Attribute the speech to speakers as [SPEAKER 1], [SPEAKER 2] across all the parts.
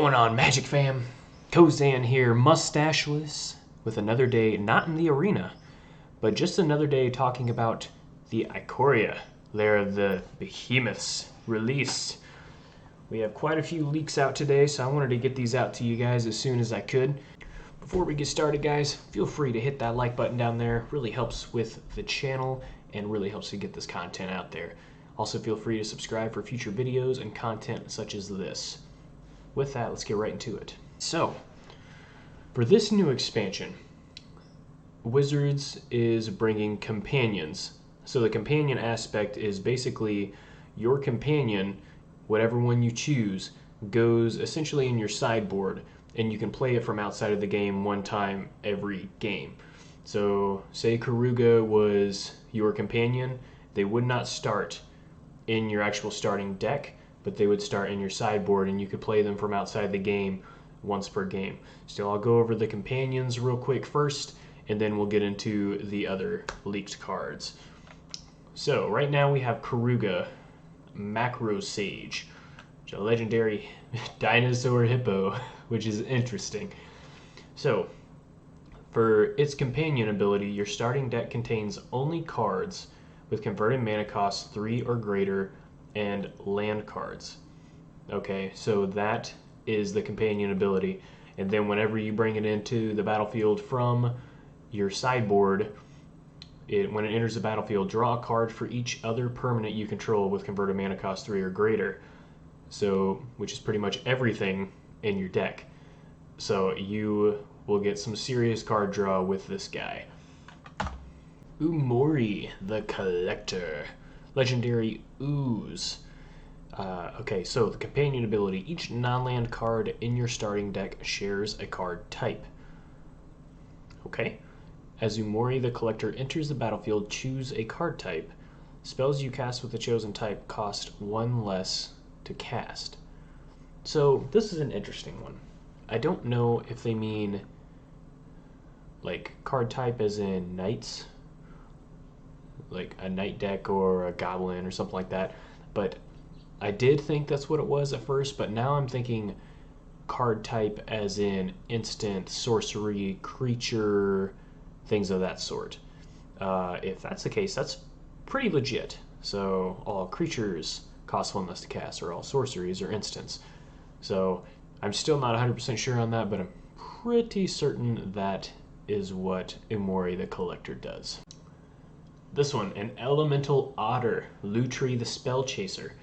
[SPEAKER 1] going on, Magic fam? Kozan here, mustacheless, with another day not in the arena, but just another day talking about the Ikoria Lair of the Behemoths release. We have quite a few leaks out today, so I wanted to get these out to you guys as soon as I could. Before we get started, guys, feel free to hit that like button down there. It really helps with the channel and really helps to get this content out there. Also, feel free to subscribe for future videos and content such as this. With that, let's get right into it. So, for this new expansion, Wizards is bringing companions. So the companion aspect is basically your companion, whatever one you choose, goes essentially in your sideboard, and you can play it from outside of the game one time every game. So, say Karuga was your companion, they would not start in your actual starting deck, but they would start in your sideboard and you could play them from outside the game once per game. So I'll go over the companions real quick first, and then we'll get into the other leaked cards. So right now we have Karuga, Macro Sage, which is a legendary dinosaur hippo, which is interesting. So for its companion ability, your starting deck contains only cards with converted mana cost 3 or greater and land cards. Okay, so that is the companion ability, and then whenever you bring it into the battlefield from your sideboard, when it enters the battlefield, draw a card for each other permanent you control with converted mana cost 3 or greater. So, which is pretty much everything in your deck. So you will get some serious card draw with this guy. Umori the Collector, legendary ooze. Okay, so the companion ability. Each non-land card in your starting deck shares a card type. Okay. As Umori the Collector enters the battlefield, choose a card type. Spells you cast with the chosen type cost 1 less to cast. So this is an interesting one. I don't know if they mean like card type as in knights, like a knight deck or a goblin or something like that, but I did think that's what it was at first, but now I'm thinking card type as in instant, sorcery, creature, things of that sort. If that's the case, that's pretty legit. So all creatures cost 1 less to cast, or all sorceries or instants. So I'm still not 100% sure on that, but I'm pretty certain that is what Umori the Collector does. This one, an Elemental Otter, Lutri the Spell Chaser.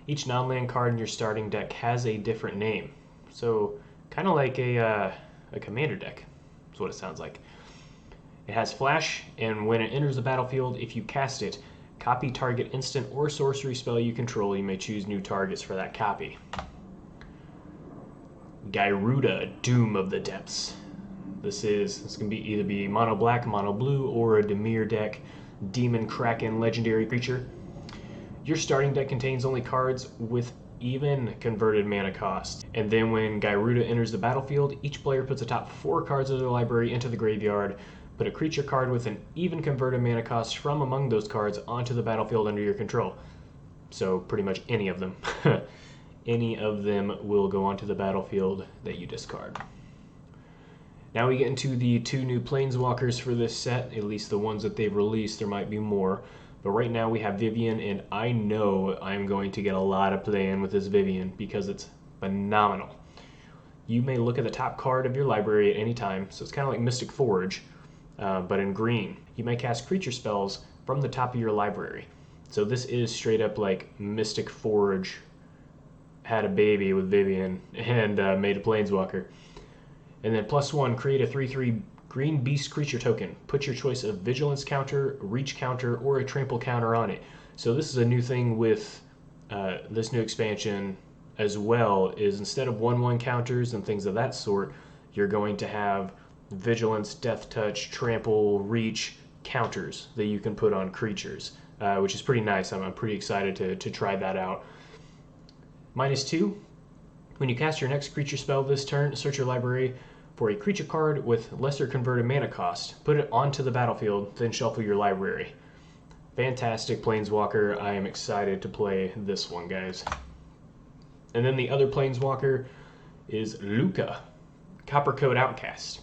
[SPEAKER 1] Each non-land card in your starting deck has a different name. So, kind of like a commander deck, is what it sounds like. It has flash, and when it enters the battlefield, if you cast it, copy target instant or sorcery spell you control. You may choose new targets for that copy. Ghidorah, Doom of the Depths. This can be either be mono black, mono blue, or a Dimir deck. Demon Kraken, legendary creature. Your starting deck contains only cards with even converted mana cost. And then when Ghidorah enters the battlefield, each player puts the top 4 cards of their library into the graveyard. Put a creature card with an even converted mana cost from among those cards onto the battlefield under your control. So pretty much any of them. Any of them will go onto the battlefield that you discard. Now we get into the 2 new Planeswalkers for this set, at least the ones that they've released. There might be more, but right now we have Vivienne, and I know I'm going to get a lot of play in with this Vivienne because it's phenomenal. You may look at the top card of your library at any time, so it's kind of like Mystic Forge, but in green. You may cast creature spells from the top of your library. So this is straight up like Mystic Forge had a baby with Vivienne and made a Planeswalker. And then +1, create a 3/3 green beast creature token. Put your choice of vigilance counter, reach counter, or a trample counter on it. So this is a new thing with this new expansion as well, is instead of 1/1 counters and things of that sort, you're going to have vigilance, death touch, trample, reach counters that you can put on creatures, which is pretty nice. I'm pretty excited to try that out. -2, when you cast your next creature spell this turn, search your library for a creature card with lesser converted mana cost. Put it onto the battlefield, then shuffle your library. Fantastic Planeswalker. I am excited to play this one, guys. And then the other Planeswalker is Luca, Copper Code Outcast.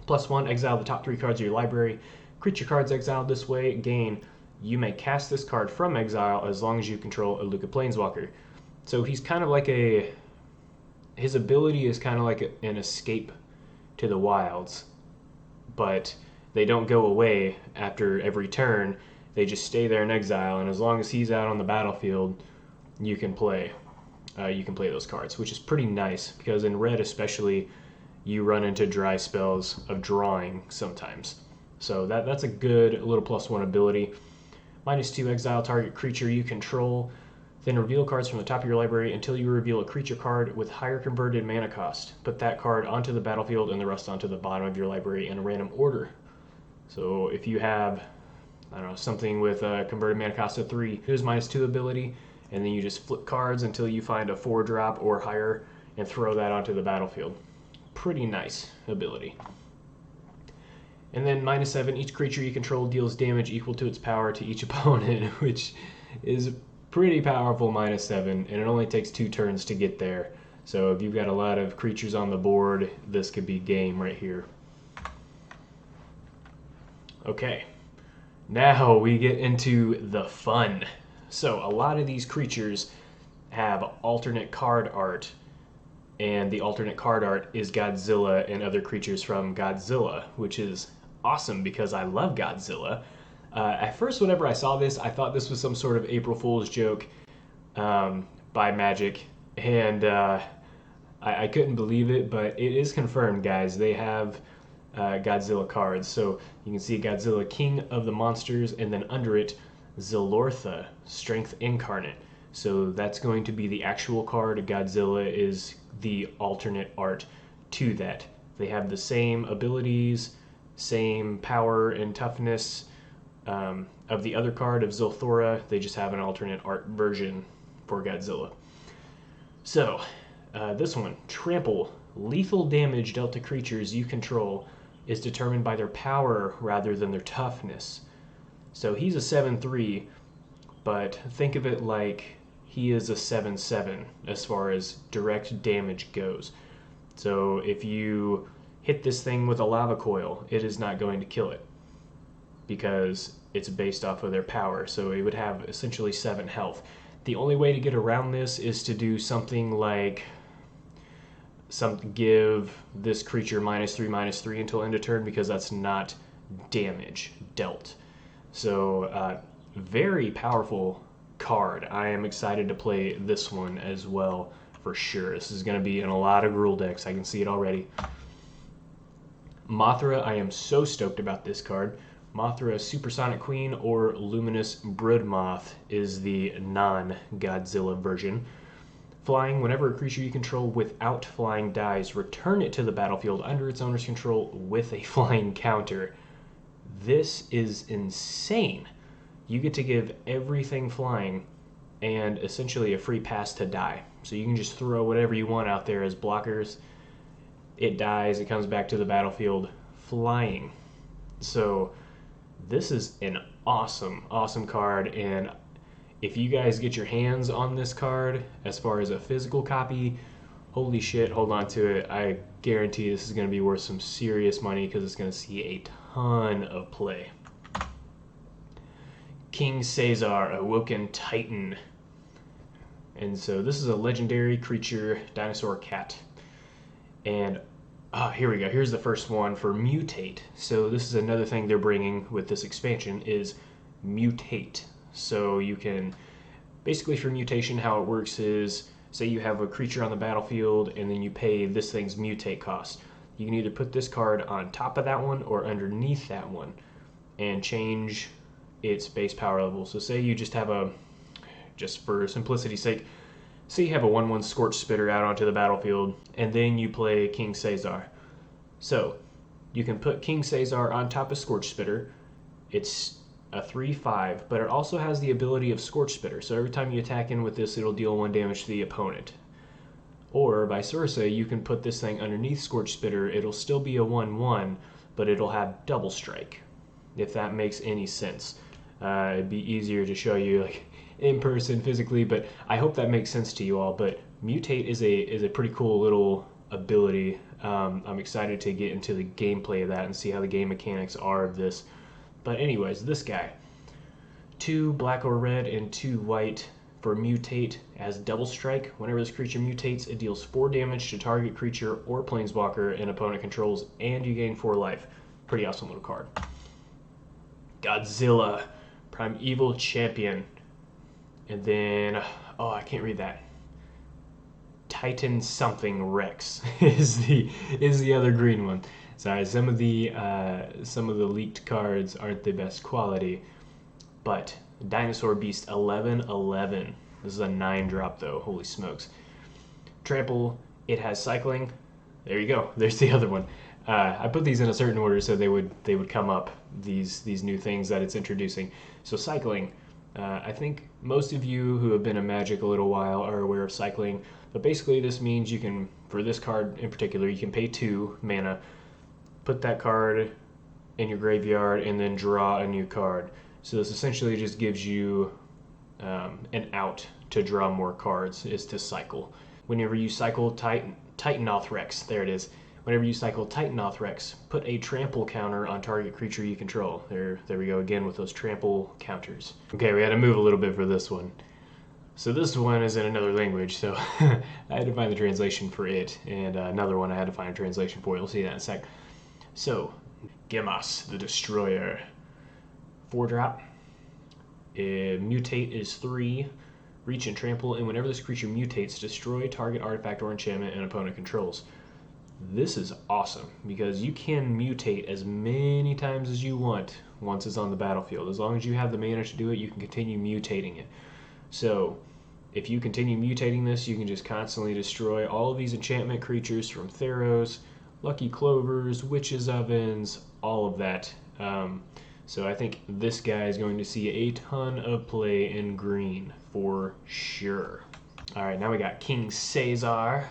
[SPEAKER 1] +1, exile the top 3 cards of your library. Creature cards exiled this way gain. You may cast this card from exile as long as you control a Luca Planeswalker. So he's kind of like his ability is kind of like an escape to the wilds, but they don't go away after every turn. They just stay there in exile, and as long as he's out on the battlefield, you can play those cards, which is pretty nice because in red especially, you run into dry spells of drawing sometimes. So that's a good little +1 ability. -2, exile target creature you control, then reveal cards from the top of your library until you reveal a creature card with higher converted mana cost. Put that card onto the battlefield and the rest onto the bottom of your library in a random order. So if you have, I don't know, something with a converted mana cost of 3, use -2 ability, and then you just flip cards until you find a 4-drop or higher and throw that onto the battlefield. Pretty nice ability. And then -7, each creature you control deals damage equal to its power to each opponent, which is pretty powerful -7, and it only takes 2 turns to get there. So if you've got a lot of creatures on the board, this could be game right here. Okay, now we get into the fun. So a lot of these creatures have alternate card art, and the alternate card art is Godzilla and other creatures from Godzilla, which is awesome because I love Godzilla. At first, whenever I saw this, I thought this was some sort of April Fool's joke by Magic, and I couldn't believe it, but it is confirmed, guys. They have Godzilla cards. So you can see Godzilla, King of the Monsters, and then under it, Zilortha, Strength Incarnate. So that's going to be the actual card. Godzilla is the alternate art to that. They have the same abilities, same power and toughness of the other card of Zilthora. They just have an alternate art version for Godzilla. So this one, trample. Lethal damage dealt to creatures you control is determined by their power rather than their toughness. So he's a 7/3, but think of it like he is a 7/7 as far as direct damage goes. So if you hit this thing with a lava coil, it is not going to kill it because it's based off of their power. So it would have essentially 7 health. The only way to get around this is to do something like give this creature -3/-3 until end of turn, because that's not damage dealt. So very powerful card. I am excited to play this one as well for sure. This is going to be in a lot of Gruul decks. I can see it already. Mothra, I am so stoked about this card. Mothra, Supersonic Queen, or Luminous Broodmoth is the non-Godzilla version. Flying, whenever a creature you control without flying dies, return it to the battlefield under its owner's control with a flying counter. This is insane. You get to give everything flying and essentially a free pass to die. So you can just throw whatever you want out there as blockers. It dies, it comes back to the battlefield flying. So this is an awesome, awesome card, and if you guys get your hands on this card as far as a physical copy, holy shit, hold on to it. I guarantee this is going to be worth some serious money because it's going to see a ton of play. King Caesar, Awoken Titan. And so this is a legendary creature, dinosaur cat. And here we go. Here's the first one for Mutate. So this is another thing they're bringing with this expansion is Mutate. So you can, basically for mutation, how it works is, say you have a creature on the battlefield and then you pay this thing's mutate cost. You can either put this card on top of that one or underneath that one and change its base power level. So say you just have just for simplicity's sake, say you have a 1/1 Scorch Spitter out onto the battlefield and then you play King Caesar. So you can put King Caesar on top of Scorch Spitter. It's a 3/5, but it also has the ability of Scorch Spitter. So every time you attack in with this, it'll deal 1 damage to the opponent. Or vice versa, you can put this thing underneath Scorch Spitter. It'll still be a 1/1, but it'll have double strike, if that makes any sense. It'd be easier to show you like in person physically, but I hope that makes sense to you all. But Mutate is a pretty cool little ability. I'm excited to get into the gameplay of that and see how the game mechanics are of this. But anyways, this guy. 2 black or red and 2 white for mutate as double strike. Whenever this creature mutates, it deals 4 damage to target creature or planeswalker an opponent controls, and you gain 4 life. Pretty awesome little card. Godzilla, Primeval Champion. And then, oh, I can't read that. Titan something Rex is the other green one. Sorry, some of the leaked cards aren't the best quality, but Dinosaur Beast 11/11. This is a 9-drop though. Holy smokes! Trample. It has cycling. There you go. There's the other one. I put these in a certain order so they would come up. These new things that it's introducing. So cycling. I think most of you who have been in Magic a little while are aware of cycling. But basically this means you can, for this card in particular, you can pay 2 mana, put that card in your graveyard, and then draw a new card. So this essentially just gives you an out to draw more cards, is to cycle. Whenever you cycle Titannothrex, there it is. Whenever you cycle Titannothrex, put a trample counter on target creature you control. There we go again with those trample counters. Okay, we had to move a little bit for this one. So this one is in another language, so I had to find the translation for it, and another one I had to find a translation for. You'll see that in a sec. So, Gemas, the Destroyer. 4-drop. Mutate is 3. Reach and trample, and whenever this creature mutates, destroy target artifact or enchantment an opponent controls. This is awesome, because you can mutate as many times as you want once it's on the battlefield. As long as you have the mana to do it, you can continue mutating it. So, if you continue mutating this, you can just constantly destroy all of these enchantment creatures from Theros, Lucky Clovers, Witches' Ovens, all of that. So I think this guy is going to see a ton of play in green, for sure. Alright, now we got King Caesar,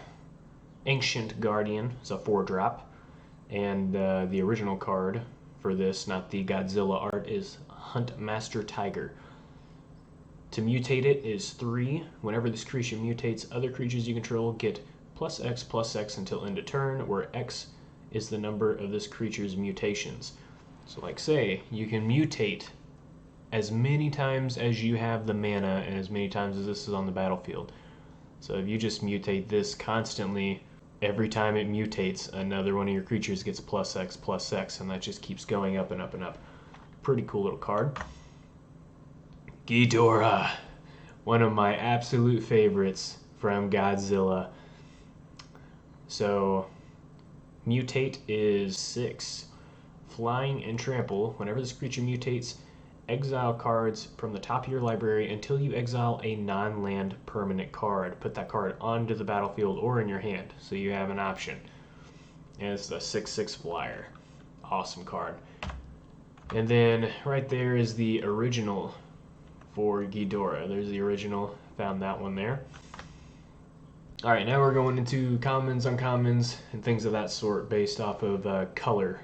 [SPEAKER 1] Ancient Guardian. It's a 4-drop. And the original card for this, not the Godzilla art, is Huntmaster Tiger. To mutate it is 3. Whenever this creature mutates, other creatures you control get +X/+X until end of turn, where X is the number of this creature's mutations. So like say, you can mutate as many times as you have the mana and as many times as this is on the battlefield. So if you just mutate this constantly, every time it mutates, another one of your creatures gets +X/+X, and that just keeps going up and up and up. Pretty cool little card. Ghidorah, one of my absolute favorites from Godzilla. So, mutate is 6. Flying and trample. Whenever this creature mutates, exile cards from the top of your library until you exile a non-land permanent card. Put that card onto the battlefield or in your hand, so you have an option. And it's the 6/6 flyer. Awesome card. And then right there is the original for Ghidorah. There's the original. Found that one there. Alright, now we're going into commons, uncommons, and things of that sort based off of color.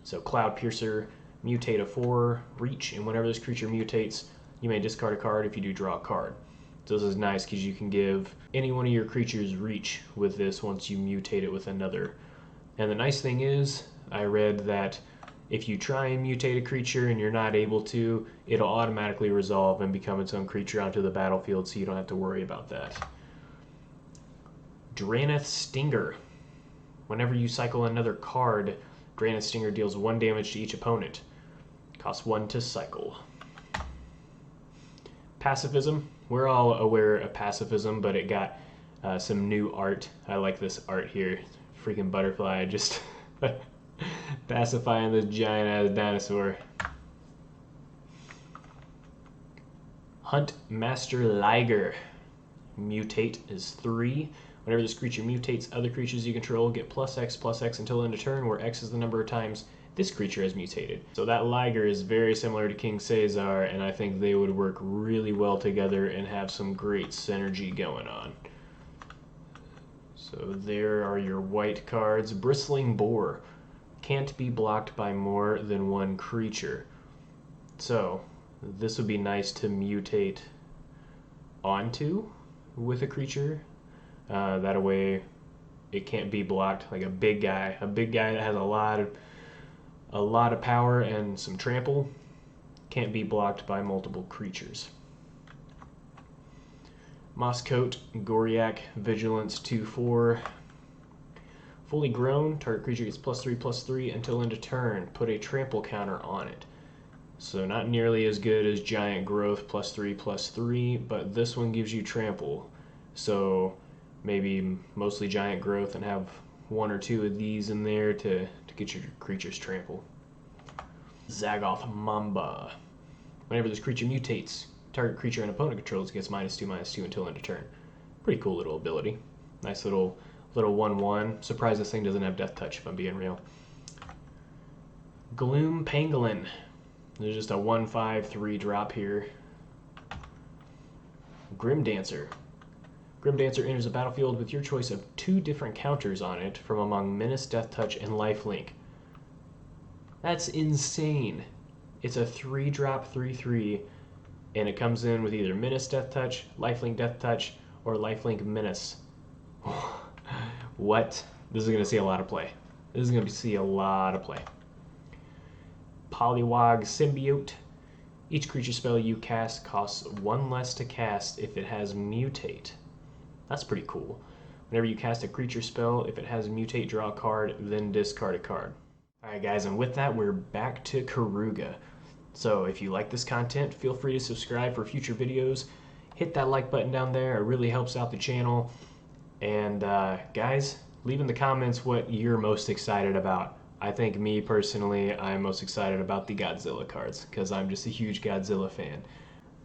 [SPEAKER 1] So Cloud Piercer, mutate a 4, reach, and whenever this creature mutates, you may discard a card. If you do, draw a card. So this is nice because you can give any one of your creatures reach with this once you mutate it with another. And the nice thing is, I read that if you try and mutate a creature and you're not able to, it'll automatically resolve and become its own creature onto the battlefield, so you don't have to worry about that. Drannith Stinger. Whenever you cycle another card, Drannith Stinger deals 1 damage to each opponent. Costs 1 to cycle. Pacifism. We're all aware of Pacifism, but it got some new art. I like this art here. Freaking butterfly just pacifying this giant-ass dinosaur. Huntmaster Liger. Mutate is 3. Whenever this creature mutates, other creatures you control get +X/+X until end of turn, where X is the number of times this creature has mutated. So that Liger is very similar to King Caesar, and I think they would work really well together and have some great synergy going on. So there are your white cards. Bristling Boar. Can't be blocked by more than 1 creature. So this would be nice to mutate onto with a creature. That way it can't be blocked. Like a big guy that has a lot of power and some trample can't be blocked by multiple creatures. Mosscoat, Goriak, Vigilance 2/4. Fully grown, target creature gets +3/+3 until end of turn. Put a trample counter on it. So not nearly as good as Giant Growth +3/+3, but this one gives you trample. So maybe mostly Giant Growth and have one or two of these in there to get your creatures trample. Zagoth Mamba. Whenever this creature mutates, target creature an opponent controls gets -2/-2 until end of turn. Pretty cool little ability. Nice little 1/1. Surprised this thing doesn't have Death Touch, if I'm being real. Gloom Pangolin. There's just a 1/5 3-drop here. Grim Dancer. Grim Dancer enters the battlefield with your choice of 2 different counters on it from among Menace, Death Touch, and Lifelink. That's insane. It's a 3-drop 3/3, and it comes in with either Menace, Death Touch, Lifelink, Death Touch, or Lifelink, Menace. What? This is going to see a lot of play. Poliwag Symbiote. Each creature spell you cast costs 1 less to cast if it has Mutate. That's pretty cool. Whenever you cast a creature spell, if it has Mutate, draw a card, then discard a card. Alright guys, and with that, we're back to Keruga. So if you like this content, feel free to subscribe for future videos. Hit that like button down there. It really helps out the channel. And guys, leave in the comments what you're most excited about. I think me personally, I'm most excited about the Godzilla cards because I'm just a huge Godzilla fan.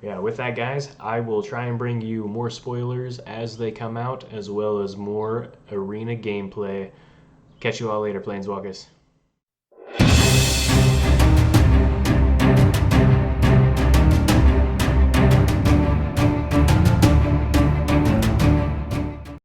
[SPEAKER 1] Yeah, with that guys, I will try and bring you more spoilers as they come out, as well as more arena gameplay. Catch you all later, Planeswalkers.